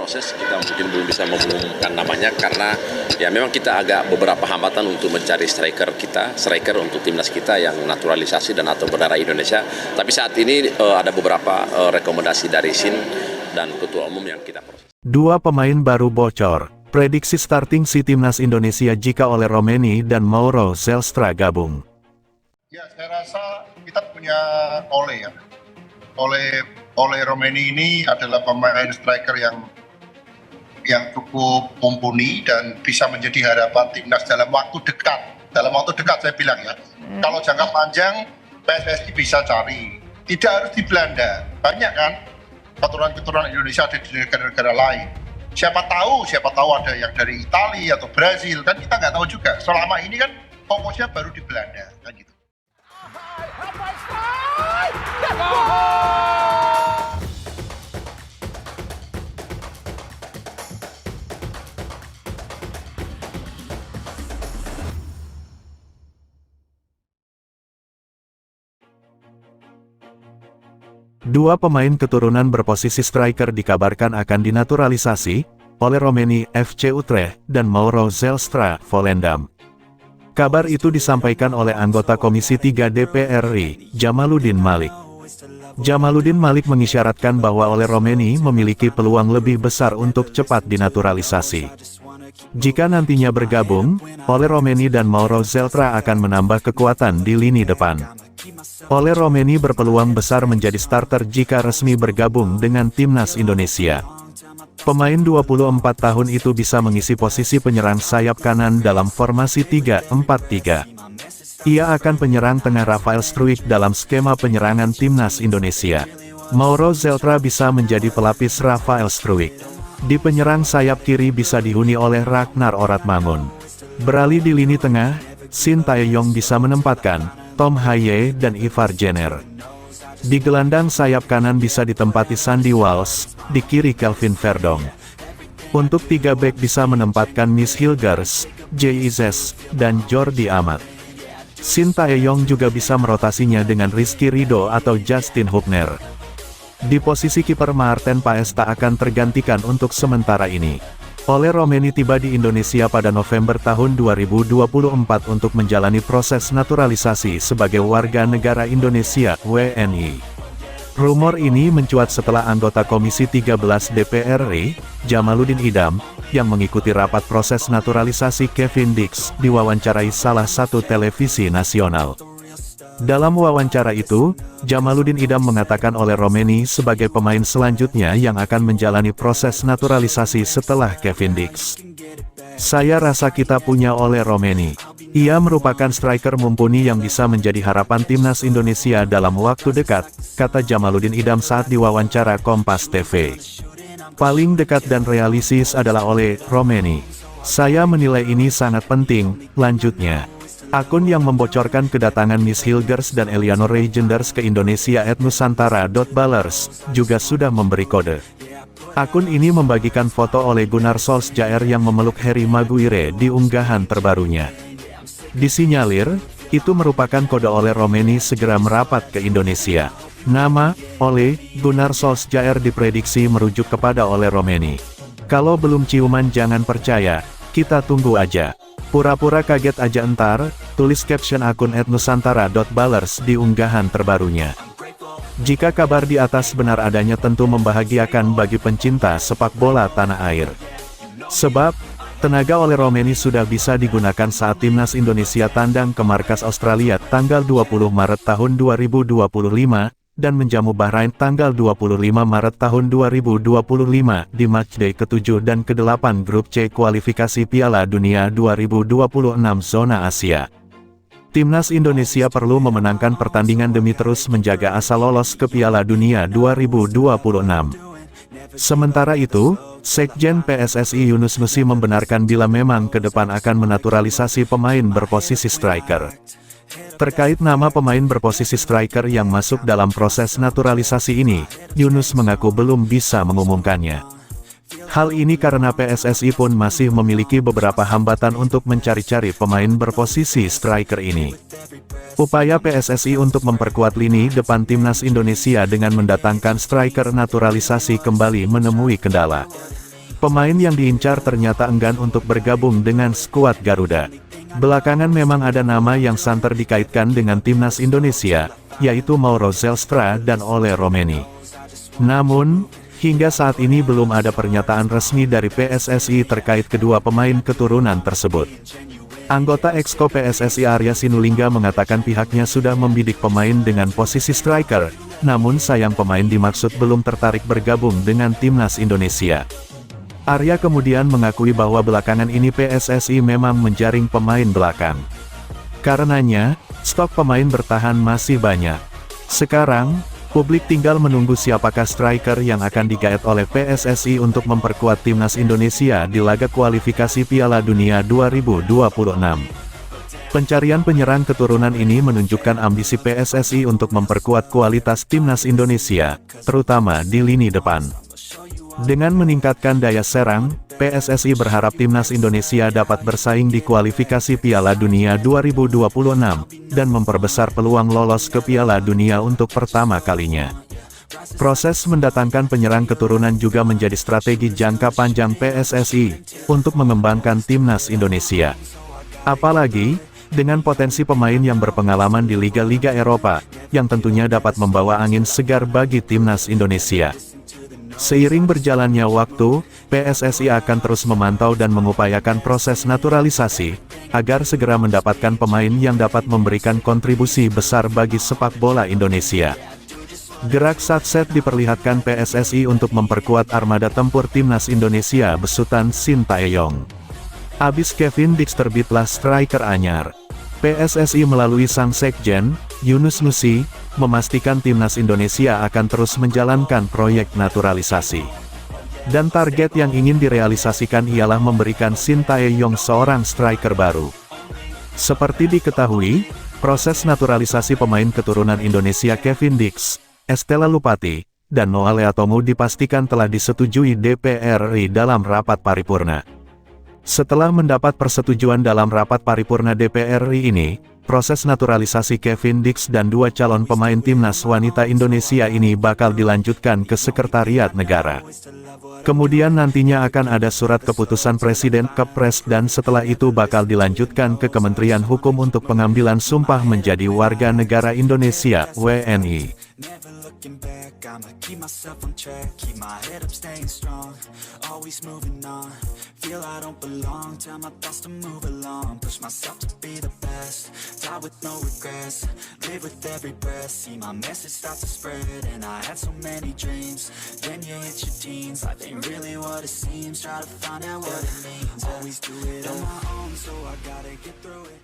proses, kita mungkin belum bisa mengumumkan namanya karena ya memang kita agak beberapa hambatan untuk mencari striker untuk timnas kita yang naturalisasi dan atau berdarah Indonesia. Tapi saat ini ada beberapa rekomendasi dari SIN dan ketua umum yang kita proses. Dua pemain baru bocor. Prediksi starting si timnas Indonesia jika oleh Romeni dan Mauro Zelstra gabung. Ya, saya rasa kita punya Ole ya. Ole Romeni ini adalah pemain striker yang cukup mumpuni dan bisa menjadi harapan timnas dalam waktu dekat. Dalam waktu dekat saya bilang ya. Kalau jangka panjang PSSI bisa cari. Tidak harus di Belanda. Banyak kan keturunan Indonesia ada di negara-negara lain. Siapa tahu ada yang dari Italia atau Brazil, kan kita nggak tahu juga. Selama ini kan fokusnya baru di Belanda kan gitu. Dua pemain keturunan berposisi striker dikabarkan akan dinaturalisasi oleh Romeni FC Utrecht dan Mauro Zelstra Volendam. Kabar itu disampaikan oleh anggota Komisi 3 DPR RI, Jamaluddin Malik. Jamaluddin Malik mengisyaratkan bahwa Ole Romeni memiliki peluang lebih besar untuk cepat dinaturalisasi. Jika nantinya bergabung, Ole Romeni dan Mauro Zelstra akan menambah kekuatan di lini depan. Ole Romeni berpeluang besar menjadi starter jika resmi bergabung dengan timnas Indonesia. Pemain 24 tahun itu bisa mengisi posisi penyerang sayap kanan dalam formasi 3-4-3. Ia akan penyerang tengah Rafael Struijk dalam skema penyerangan timnas Indonesia. Mauro Zelstra bisa menjadi pelapis Rafael Struijk. Di penyerang sayap kiri bisa dihuni oleh Ragnar Oratmangun. Beralih di lini tengah, Shin Tae-yong bisa menempatkan Tom Hye dan Ivar Jenner. Di gelandang sayap kanan bisa ditempati Sandy Walsh, di kiri Kelvin Verdong. Untuk tiga bek bisa menempatkan Miss Hilgers, Jay Izes, dan Jordi Amat. Shin Tae-yong juga bisa merotasinya dengan Rizky Ridho atau Justin Hubner. Di posisi kiper Maarten Paes tak akan tergantikan untuk sementara ini. Ole Romeni tiba di Indonesia pada November tahun 2024 untuk menjalani proses naturalisasi sebagai warga negara Indonesia (WNI). Rumor ini mencuat setelah anggota Komisi 13 DPR RI, Jamaluddin Idam, yang mengikuti rapat proses naturalisasi Kevin Dix, diwawancarai salah satu televisi nasional. Dalam wawancara itu, Jamaluddin Idam mengatakan Ole Romeni sebagai pemain selanjutnya yang akan menjalani proses naturalisasi setelah Kevin Dix. Saya rasa kita punya Ole Romeni. Ia merupakan striker mumpuni yang bisa menjadi harapan timnas Indonesia dalam waktu dekat, kata Jamaluddin Idam saat diwawancara Kompas TV. Paling dekat dan realistis adalah Ole Romeni. Saya menilai ini sangat penting, lanjutnya. Akun yang membocorkan kedatangan Miss Hilgers dan Eleanor Regenders ke Indonesia @nusantara.ballers juga sudah memberi kode. Akun ini membagikan foto oleh Gunnar Solskjaer yang memeluk Harry Maguire di unggahan terbarunya. Disinyalir, itu merupakan kode Ole Romeni segera merapat ke Indonesia. Nama, Ole Gunnar Solskjaer diprediksi merujuk kepada Ole Romeni. Kalau belum ciuman jangan percaya, kita tunggu aja. Pura-pura kaget aja entar, tulis caption akun @nusantara.ballers di unggahan terbarunya. Jika kabar di atas benar adanya tentu membahagiakan bagi pencinta sepak bola tanah air. Sebab, tenaga Ole Romeni sudah bisa digunakan saat timnas Indonesia tandang ke markas Australia tanggal 20 Maret tahun 2025, dan menjamu Bahrain tanggal 25 Maret tahun 2025 di matchday ke-7 dan ke-8 grup C kualifikasi Piala Dunia 2026 zona Asia. Timnas Indonesia perlu memenangkan pertandingan demi terus menjaga asa lolos ke Piala Dunia 2026. Sementara itu, Sekjen PSSI Yunus Nusi membenarkan bila memang ke depan akan menaturalisasi pemain berposisi striker. Terkait nama pemain berposisi striker yang masuk dalam proses naturalisasi ini, Yunus mengaku belum bisa mengumumkannya. Hal ini karena PSSI pun masih memiliki beberapa hambatan untuk mencari-cari pemain berposisi striker ini. Upaya PSSI untuk memperkuat lini depan timnas Indonesia dengan mendatangkan striker naturalisasi kembali menemui kendala. Pemain yang diincar ternyata enggan untuk bergabung dengan skuad Garuda. Belakangan memang ada nama yang santer dikaitkan dengan timnas Indonesia, yaitu Mauro Zelstra dan Ole Romeni. Namun, hingga saat ini belum ada pernyataan resmi dari PSSI terkait kedua pemain keturunan tersebut. Anggota Exco PSSI Arya Sinulinga mengatakan pihaknya sudah membidik pemain dengan posisi striker, namun sayang pemain dimaksud belum tertarik bergabung dengan timnas Indonesia. Arya kemudian mengakui bahwa belakangan ini PSSI memang menjaring pemain belakang. Karenanya, stok pemain bertahan masih banyak. Sekarang, publik tinggal menunggu siapakah striker yang akan digaet oleh PSSI untuk memperkuat timnas Indonesia di laga kualifikasi Piala Dunia 2026. Pencarian penyerang keturunan ini menunjukkan ambisi PSSI untuk memperkuat kualitas timnas Indonesia, terutama di lini depan. Dengan meningkatkan daya serang, PSSI berharap timnas Indonesia dapat bersaing di kualifikasi Piala Dunia 2026, dan memperbesar peluang lolos ke Piala Dunia untuk pertama kalinya. Proses mendatangkan penyerang keturunan juga menjadi strategi jangka panjang PSSI, untuk mengembangkan timnas Indonesia. Apalagi, dengan potensi pemain yang berpengalaman di liga-liga Eropa, yang tentunya dapat membawa angin segar bagi timnas Indonesia. Seiring berjalannya waktu, PSSI akan terus memantau dan mengupayakan proses naturalisasi, agar segera mendapatkan pemain yang dapat memberikan kontribusi besar bagi sepak bola Indonesia. Gerak satset diperlihatkan PSSI untuk memperkuat armada tempur timnas Indonesia besutan Sintayong. Abis Kevin Dix terbitlah striker anyar. PSSI melalui sang sekjen, Yunus Nusi, memastikan timnas Indonesia akan terus menjalankan proyek naturalisasi. Dan target yang ingin direalisasikan ialah memberikan Sintayong seorang striker baru. Seperti diketahui, proses naturalisasi pemain keturunan Indonesia Kevin Dix, Estella Lupati, dan Noah Leatomu dipastikan telah disetujui DPR RI dalam rapat paripurna. Setelah mendapat persetujuan dalam rapat paripurna DPR RI ini, proses naturalisasi Kevin Dix dan dua calon pemain timnas wanita Indonesia ini bakal dilanjutkan ke Sekretariat Negara. Kemudian nantinya akan ada surat keputusan Presiden Kepres dan setelah itu bakal dilanjutkan ke Kementerian Hukum untuk pengambilan sumpah menjadi warga negara Indonesia, WNI. I'ma keep myself on track, keep my head up, staying strong, always moving on, feel I don't belong, tell my thoughts to move along, push myself to be the best, die with no regrets, live with every breath, see my message start to spread, and I had so many dreams, then you hit your teens, life ain't really what it seems, try to find out what it means, always do it on my own, so I gotta get through it.